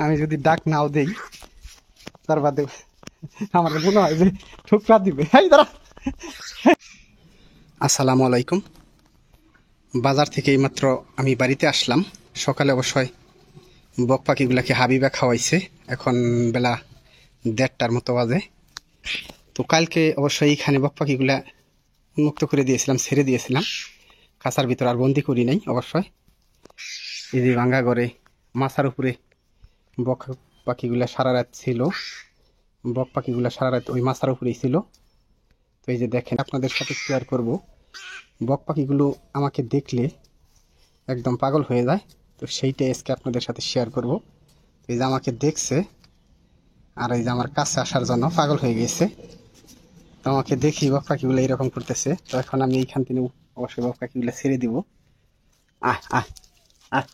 আমি যদি ডাক নাও দেই তার বাদে আমার মনে হয় যে ঠুকরা দিবে। এই দাঁড়া। আসসালামু আলাইকুম। বাজার থেকে এইমাত্র আমি বাড়িতে আসলাম। সকালে অবশ্যই বক পাখিগুলাকে হাবিবা খাওয়াইছে। এখন বেলা 1:30টার মতো বাজে। তো কালকে অবশ্যই এইখানে বক পাখিগুলা মুক্ত করে দিয়েছিলাম, ছেড়ে দিয়েছিলাম খাঁচার ভিতর, আর বন্দি করি নাই অবশ্যই। এই যে ভাঙ্গা ঘরে মাথার উপরে বক পাখিগুলা সারা রাত ছিল। বক পাখিগুলা সারা রাত ওই মাথার উপরেই ছিল। তো এই যে দেখেন, আপনাদের সাথে শেয়ার করব। বক পাখিগুলো আমাকে দেখলে একদম পাগল হয়ে যায়। তো সেইটাই আজকে আপনাদের সাথে শেয়ার করব। এই যে আমাকে দেখছে আর এই যে আমার কাছে আসার জন্য পাগল হয়ে গেছে। তো আমাকে দেখি বক পাখিগুলো এরকম করতেছে। তো এখন আমি এইখান থেকে অবশ্যই বক পাখিগুলো ছেড়ে দিব। আহ আহ আহ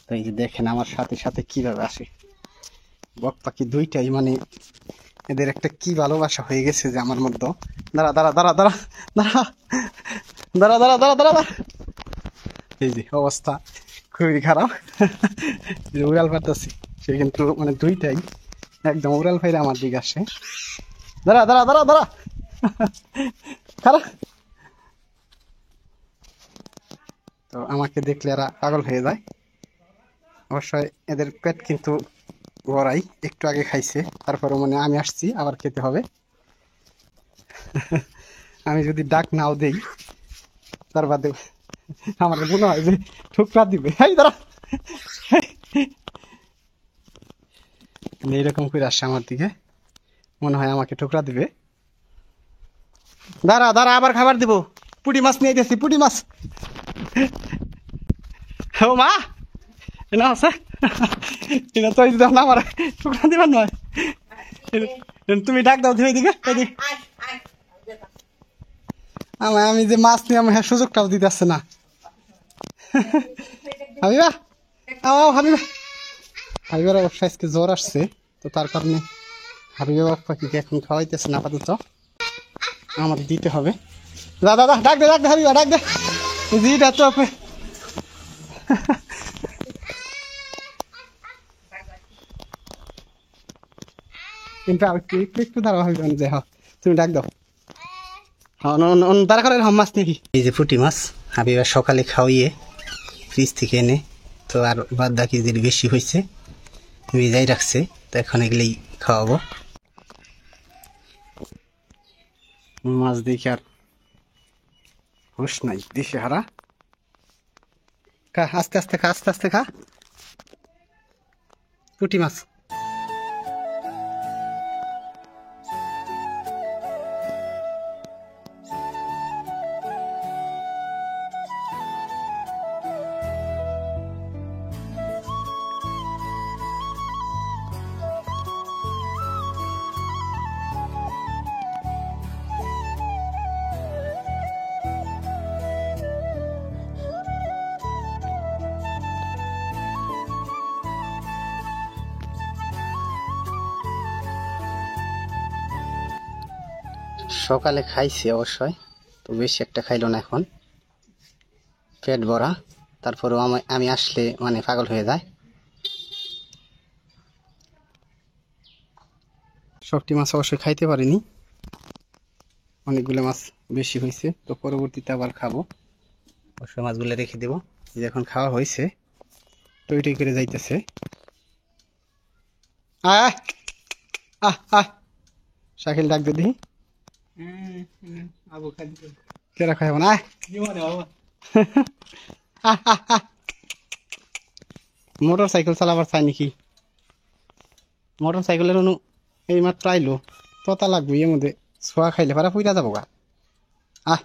তো এই যে দেখেন আমার সাথে সাথে কিভাবে আসে বক পাখি দুইটাই। মানে এদের একটা কি ভালোবাসা হয়ে গেছে যে আমার মধ্যে। দাঁড়া দাঁড়া দাঁড়া দাঁড়া দাঁড়া দাঁড়া দাঁড়া দাঁড়া দাঁড়া। এই যে অবস্থা খুবই খারাপ। উড়াল পারতেছি সে কিন্তু মানে দুইটাই একদম উড়াল ফাইলে আমার দিকে আসে। দাঁড়া দাঁড়া দাঁড়া দাঁড়া খারাপ। তো আমাকে দেখলে এরা পাগল হয়ে যায়। অবশ্যই এদের পেট কিন্তু বড়াই, একটু আগে খাইছে, তারপরে মানে আমি আসছি আবার খেতে হবে। আমি যদি ডাক নাও দেই তার বাদে আমার মনে হয় যে ঠুকরা দিবে। এই দাঁড়া। এইরকম করে আসছে আমার দিকে, মনে হয় আমাকে ঠুকরা দিবে। দাঁড়া দাঁড়া, আবার খাবার দিব। পুঁটি মাছ নিয়ে গেছি, পুঁটি মাছ। ও মা এনা আছে, এটা তো না আমার টুকরা দিবার নয়। তুমি ডাক দাও ধীরে দিকে। আমি যে মাছ নিয়ে আমার সুযোগটাও দিতে আসছে না। হাবিবা হাবিবা হাবিবার অবশ্য আজকে জ্বর আসছে, তো তার কারণে হাবিবা বক পাখিকে এখন খাওয়াইতেছে না আপাতত, আমাদের দিতে হবে। দাদা দাদা ডাক দে ডাক দে হাবিবা ডাক দে। জিটা তো কিন্তু আর একটু একটু দাঁড়াও হাবিবা, যে হ্যাঁ তুমি ডাক দাও। দাঁড়া করে মাছ নাকি? এই যে পুঁটি মাছ হাবিবা সকালে খাওয়িয়ে ফ্রিজ থেকে এনে, তো আর বাদ বাকি যদি বেশি হয়েছে ভিজাই রাখছে, তো এখন এগুলোই খাওয়াবো। মাছ দেখে আর হুঁশ নাই, দিশে হারা। খা আস্তে আস্তে খা, আস্তে আস্তে খা পুঁটি মাছ। সকালে খাইছি অবশ্যই, তো বেশি একটা খাইলো না, এখন পেট ভরা। তারপরেও আমি আসলে মানে পাগল হয়ে যায়। সবটি মাছ অবশ্যই খাইতে পারিনি, অনেকগুলো মাছ বেশি হয়েছে, তো পরবর্তীতে আবার খাবো। অবশ্যই মাছগুলো রেখে দেবো। যে এখন খাওয়া হয়েছে টই টই করে যাইতেছে। আহ আহ আহ শাকিল ডাক দিদি কেরা খাইব না। মোটর সাইকেল চালাবার চাই নাকি? মোটর সাইকেলের অনু এই মাত্র আইলো, তোতা লাগবে এর মধ্যে ছোয়া খাইলে পারা পুইরা যাবো গা। আহ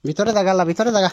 ভিতরে জাগা, ভিতরে জাগা।